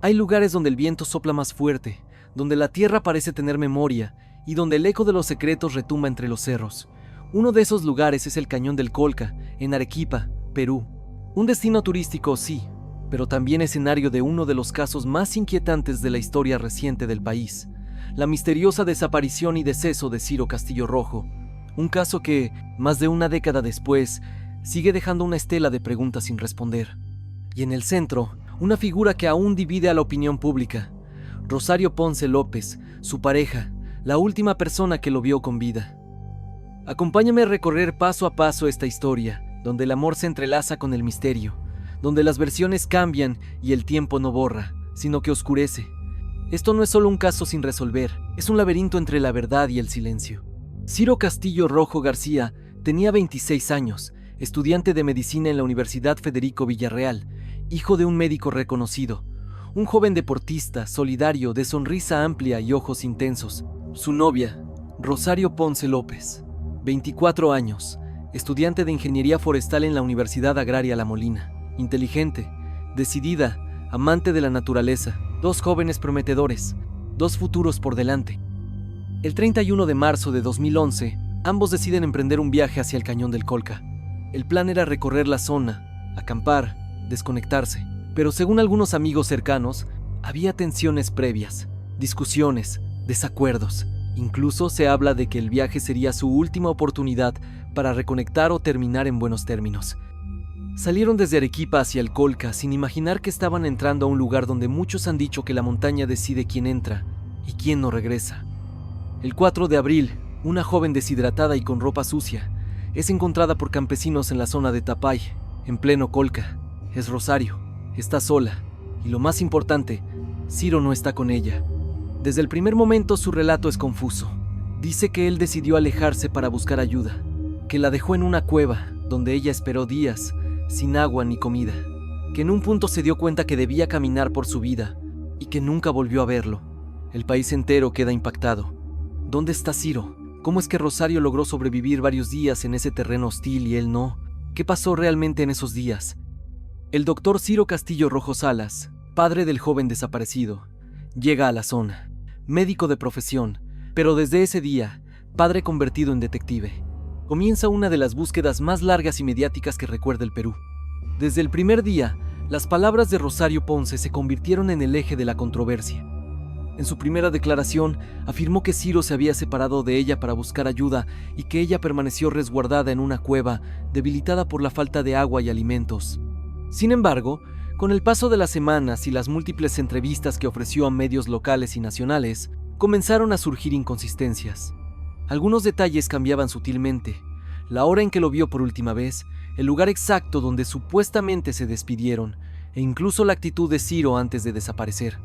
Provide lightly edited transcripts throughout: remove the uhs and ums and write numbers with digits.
Hay lugares donde el viento sopla más fuerte, donde la tierra parece tener memoria y donde el eco de los secretos retumba entre los cerros. Uno de esos lugares es el Cañón del Colca, en Arequipa, Perú. Un destino turístico, sí, pero también escenario de uno de los casos más inquietantes de la historia reciente del país: la misteriosa desaparición y deceso de Ciro Castillo Rojo. Un caso que, más de una década después, sigue dejando una estela de preguntas sin responder. Y en el centro, una figura que aún divide a la opinión pública: Rosario Ponce López, su pareja, la última persona que lo vio con vida. Acompáñame a recorrer paso a paso esta historia, donde el amor se entrelaza con el misterio, donde las versiones cambian y el tiempo no borra, sino que oscurece. Esto no es solo un caso sin resolver, es un laberinto entre la verdad y el silencio. Ciro Castillo Rojo García tenía 26 años, estudiante de medicina en la Universidad Federico Villarreal, hijo de un médico reconocido, un joven deportista, solidario, de sonrisa amplia y ojos intensos. Su novia, Rosario Ponce López, 24 años, estudiante de ingeniería forestal en la Universidad Agraria La Molina, inteligente, decidida, amante de la naturaleza, dos jóvenes prometedores, dos futuros por delante. El 31 de marzo de 2011, ambos deciden emprender un viaje hacia el Cañón del Colca. El plan era recorrer la zona, acampar, desconectarse, pero según algunos amigos cercanos, había tensiones previas, discusiones, desacuerdos. Incluso se habla de que el viaje sería su última oportunidad para reconectar o terminar en buenos términos. Salieron desde Arequipa hacia el Colca sin imaginar que estaban entrando a un lugar donde muchos han dicho que la montaña decide quién entra y quién no regresa. El 4 de abril, una joven deshidratada y con ropa sucia es encontrada por campesinos en la zona de Tapay, en pleno Colca. Es Rosario, está sola, y lo más importante, Ciro no está con ella. Desde el primer momento su relato es confuso. Dice que él decidió alejarse para buscar ayuda, que la dejó en una cueva donde ella esperó días, sin agua ni comida, que en un punto se dio cuenta que debía caminar por su vida y que nunca volvió a verlo. El país entero queda impactado. ¿Dónde está Ciro? ¿Cómo es que Rosario logró sobrevivir varios días en ese terreno hostil y él no? ¿Qué pasó realmente en esos días? El doctor Ciro Castillo Rojo Salas, padre del joven desaparecido, llega a la zona. Médico de profesión, pero desde ese día, padre convertido en detective. Comienza una de las búsquedas más largas y mediáticas que recuerda el Perú. Desde el primer día, las palabras de Rosario Ponce se convirtieron en el eje de la controversia. En su primera declaración, afirmó que Ciro se había separado de ella para buscar ayuda y que ella permaneció resguardada en una cueva, debilitada por la falta de agua y alimentos. Sin embargo, con el paso de las semanas y las múltiples entrevistas que ofreció a medios locales y nacionales, comenzaron a surgir inconsistencias. Algunos detalles cambiaban sutilmente: la hora en que lo vio por última vez, el lugar exacto donde supuestamente se despidieron, e incluso la actitud de Ciro antes de desaparecer.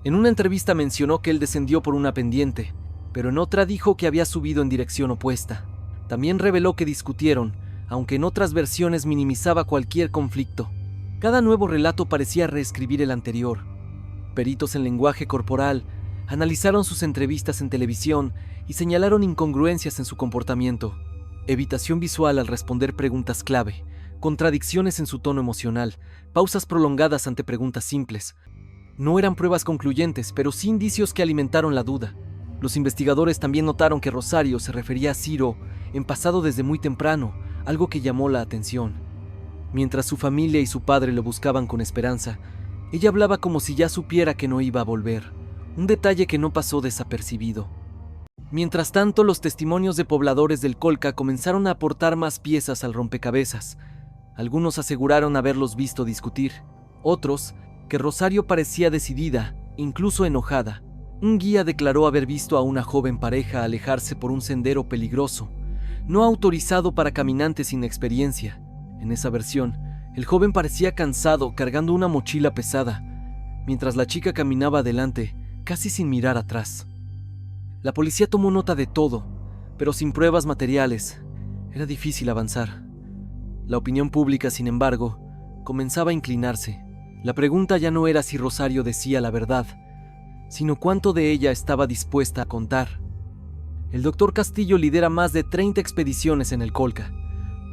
En una entrevista mencionó que él descendió por una pendiente, pero en otra dijo que había subido en dirección opuesta. También reveló que discutieron, aunque en otras versiones minimizaba cualquier conflicto. Cada nuevo relato parecía reescribir el anterior. Peritos en lenguaje corporal analizaron sus entrevistas en televisión y señalaron incongruencias en su comportamiento: evitación visual al responder preguntas clave, contradicciones en su tono emocional, pausas prolongadas ante preguntas simples. No eran pruebas concluyentes, pero sí indicios que alimentaron la duda. Los investigadores también notaron que Rosario se refería a Ciro en pasado desde muy temprano, algo que llamó la atención. Mientras su familia y su padre lo buscaban con esperanza, ella hablaba como si ya supiera que no iba a volver, un detalle que no pasó desapercibido. Mientras tanto, los testimonios de pobladores del Colca comenzaron a aportar más piezas al rompecabezas. Algunos aseguraron haberlos visto discutir, otros que Rosario parecía decidida, incluso enojada. Un guía declaró haber visto a una joven pareja alejarse por un sendero peligroso, no autorizado para caminantes sin experiencia. En esa versión, el joven parecía cansado, cargando una mochila pesada, mientras la chica caminaba adelante, casi sin mirar atrás. La policía tomó nota de todo, pero sin pruebas materiales, era difícil avanzar. La opinión pública, sin embargo, comenzaba a inclinarse. La pregunta ya no era si Rosario decía la verdad, sino cuánto de ella estaba dispuesta a contar. El doctor Castillo lidera más de 30 expediciones en el Colca.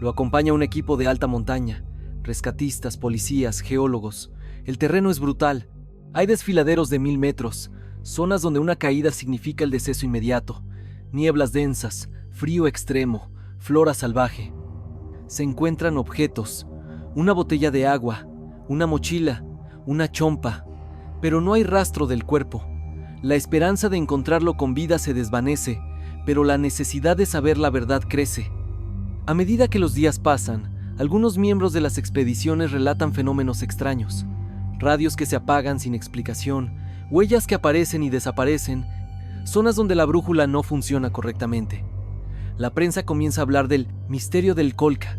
Lo acompaña un equipo de alta montaña, rescatistas, policías, geólogos. El terreno es brutal, Hay desfiladeros de 1000 metros, zonas donde una caída significa el deceso inmediato, nieblas densas, frío extremo, flora salvaje. Se encuentran objetos, una botella de agua, una mochila, una chompa, pero no hay rastro del cuerpo. La esperanza de encontrarlo con vida se desvanece, pero la necesidad de saber la verdad crece. A medida que los días pasan, algunos miembros de las expediciones relatan fenómenos extraños. Radios que se apagan sin explicación, huellas que aparecen y desaparecen, zonas donde la brújula no funciona correctamente. La prensa comienza a hablar del misterio del Colca.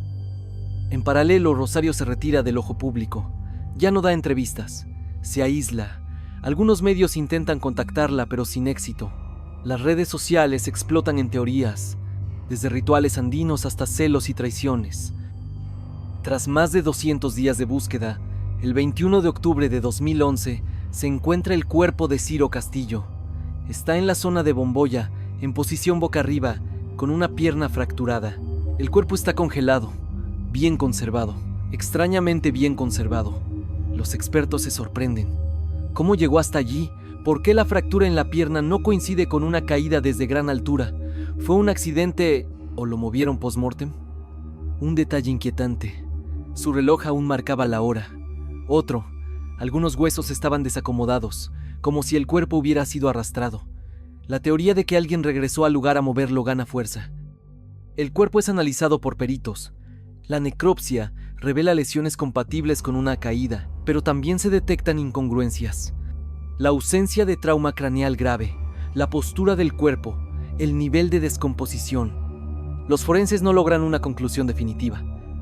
En paralelo, Rosario se retira del ojo público. Ya no da entrevistas, se aísla. Algunos medios intentan contactarla, pero sin éxito. Las redes sociales explotan en teorías, desde rituales andinos hasta celos y traiciones. Tras más de 200 días de búsqueda, el 21 de octubre de 2011 se encuentra el cuerpo de Ciro Castillo. Está en la zona de Bomboya, en posición boca arriba, con una pierna fracturada. El cuerpo está congelado, bien conservado, extrañamente bien conservado. Los expertos se sorprenden. ¿Cómo llegó hasta allí? ¿Por qué la fractura en la pierna no coincide con una caída desde gran altura? ¿Fue un accidente o lo movieron post-mortem? Un detalle inquietante. Su reloj aún marcaba la hora. Otro. Algunos huesos estaban desacomodados, como si el cuerpo hubiera sido arrastrado. La teoría de que alguien regresó al lugar a moverlo gana fuerza. El cuerpo es analizado por peritos. La necropsia revela lesiones compatibles con una caída, pero también se detectan incongruencias. La ausencia de trauma craneal grave, la postura del cuerpo, el nivel de descomposición. Los forenses no logran una conclusión definitiva.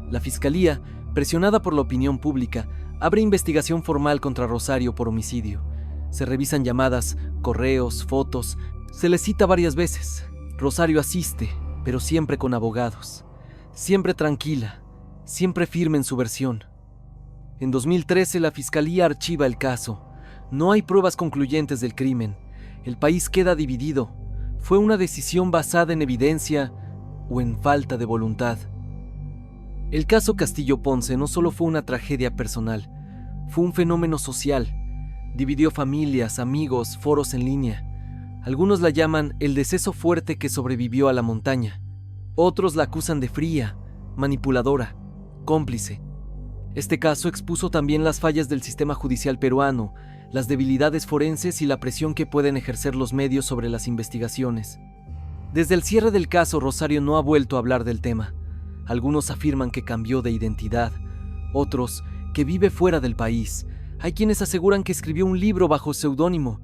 La fiscalía, presionada por la opinión pública, abre investigación formal contra Rosario por homicidio. Se revisan llamadas, correos, fotos. Se le cita varias veces. Rosario asiste, pero siempre con abogados. Siempre tranquila, siempre firme en su versión. En 2013 la fiscalía archiva el caso. No hay pruebas concluyentes del crimen. El país queda dividido. ¿Fue una decisión basada en evidencia o en falta de voluntad? El caso Castillo Ponce no solo fue una tragedia personal, fue un fenómeno social. Dividió familias, amigos, foros en línea. Algunos la llaman el deceso fuerte que sobrevivió a la montaña. Otros la acusan de fría, manipuladora, cómplice. Este caso expuso también las fallas del sistema judicial peruano, las debilidades forenses y la presión que pueden ejercer los medios sobre las investigaciones. Desde el cierre del caso, Rosario no ha vuelto a hablar del tema. Algunos afirman que cambió de identidad, otros que vive fuera del país. Hay quienes aseguran que escribió un libro bajo seudónimo.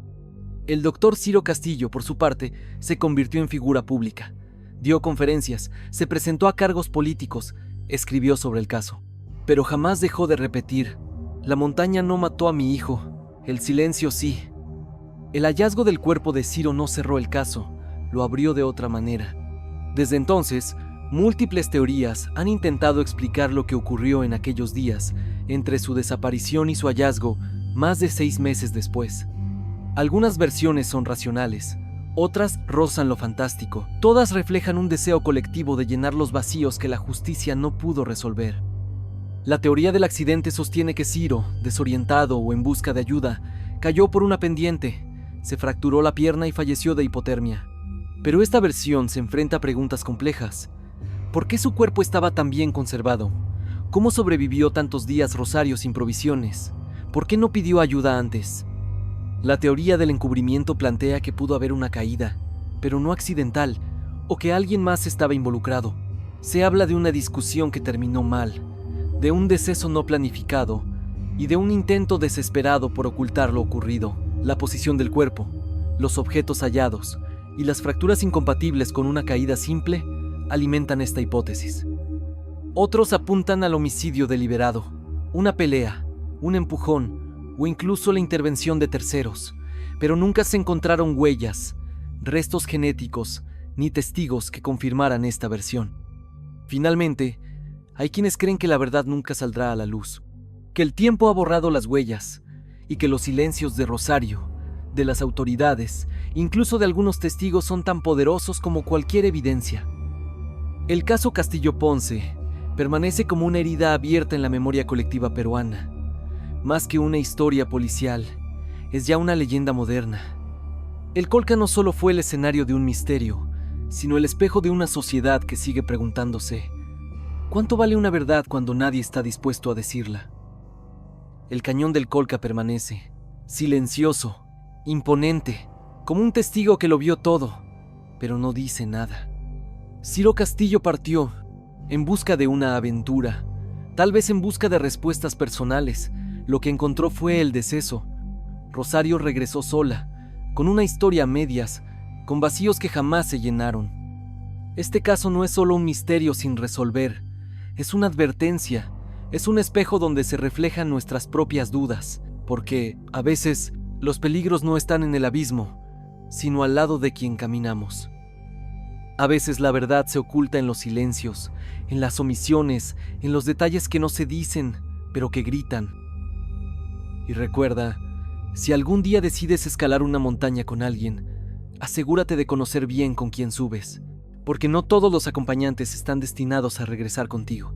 El doctor Ciro Castillo, por su parte, se convirtió en figura pública. Dio conferencias, se presentó a cargos políticos, escribió sobre el caso. Pero jamás dejó de repetir: la montaña no mató a mi hijo, el silencio sí. El hallazgo del cuerpo de Ciro no cerró el caso, lo abrió de otra manera. Desde entonces, múltiples teorías han intentado explicar lo que ocurrió en aquellos días, entre su desaparición y su hallazgo, más de 6 meses después. Algunas versiones son racionales, otras rozan lo fantástico. Todas reflejan un deseo colectivo de llenar los vacíos que la justicia no pudo resolver. La teoría del accidente sostiene que Ciro, desorientado o en busca de ayuda, cayó por una pendiente, se fracturó la pierna y falleció de hipotermia. Pero esta versión se enfrenta a preguntas complejas. ¿Por qué su cuerpo estaba tan bien conservado? ¿Cómo sobrevivió tantos días Rosario sin provisiones? ¿Por qué no pidió ayuda antes? La teoría del encubrimiento plantea que pudo haber una caída, pero no accidental, o que alguien más estaba involucrado. Se habla de una discusión que terminó mal, de un deceso no planificado y de un intento desesperado por ocultar lo ocurrido. La posición del cuerpo, los objetos hallados y las fracturas incompatibles con una caída simple alimentan esta hipótesis. Otros apuntan al homicidio deliberado, una pelea, un empujón o incluso la intervención de terceros, pero nunca se encontraron huellas, restos genéticos ni testigos que confirmaran esta versión. Finalmente, hay quienes creen que la verdad nunca saldrá a la luz, que el tiempo ha borrado las huellas y que los silencios de Rosario, de las autoridades, incluso de algunos testigos son tan poderosos como cualquier evidencia. El caso Castillo Ponce permanece como una herida abierta en la memoria colectiva peruana. Más que una historia policial, es ya una leyenda moderna. El Colca no solo fue el escenario de un misterio, sino el espejo de una sociedad que sigue preguntándose: ¿cuánto vale una verdad cuando nadie está dispuesto a decirla? El cañón del Colca permanece, silencioso, imponente, como un testigo que lo vio todo, pero no dice nada. Ciro Castillo partió, en busca de una aventura, tal vez en busca de respuestas personales. Lo que encontró fue el deceso. Rosario regresó sola, con una historia a medias, con vacíos que jamás se llenaron. Este caso no es solo un misterio sin resolver, es una advertencia, es un espejo donde se reflejan nuestras propias dudas, porque, a veces, los peligros no están en el abismo, sino al lado de quien caminamos. A veces la verdad se oculta en los silencios, en las omisiones, en los detalles que no se dicen, pero que gritan. Y recuerda, si algún día decides escalar una montaña con alguien, asegúrate de conocer bien con quién subes, porque no todos los acompañantes están destinados a regresar contigo.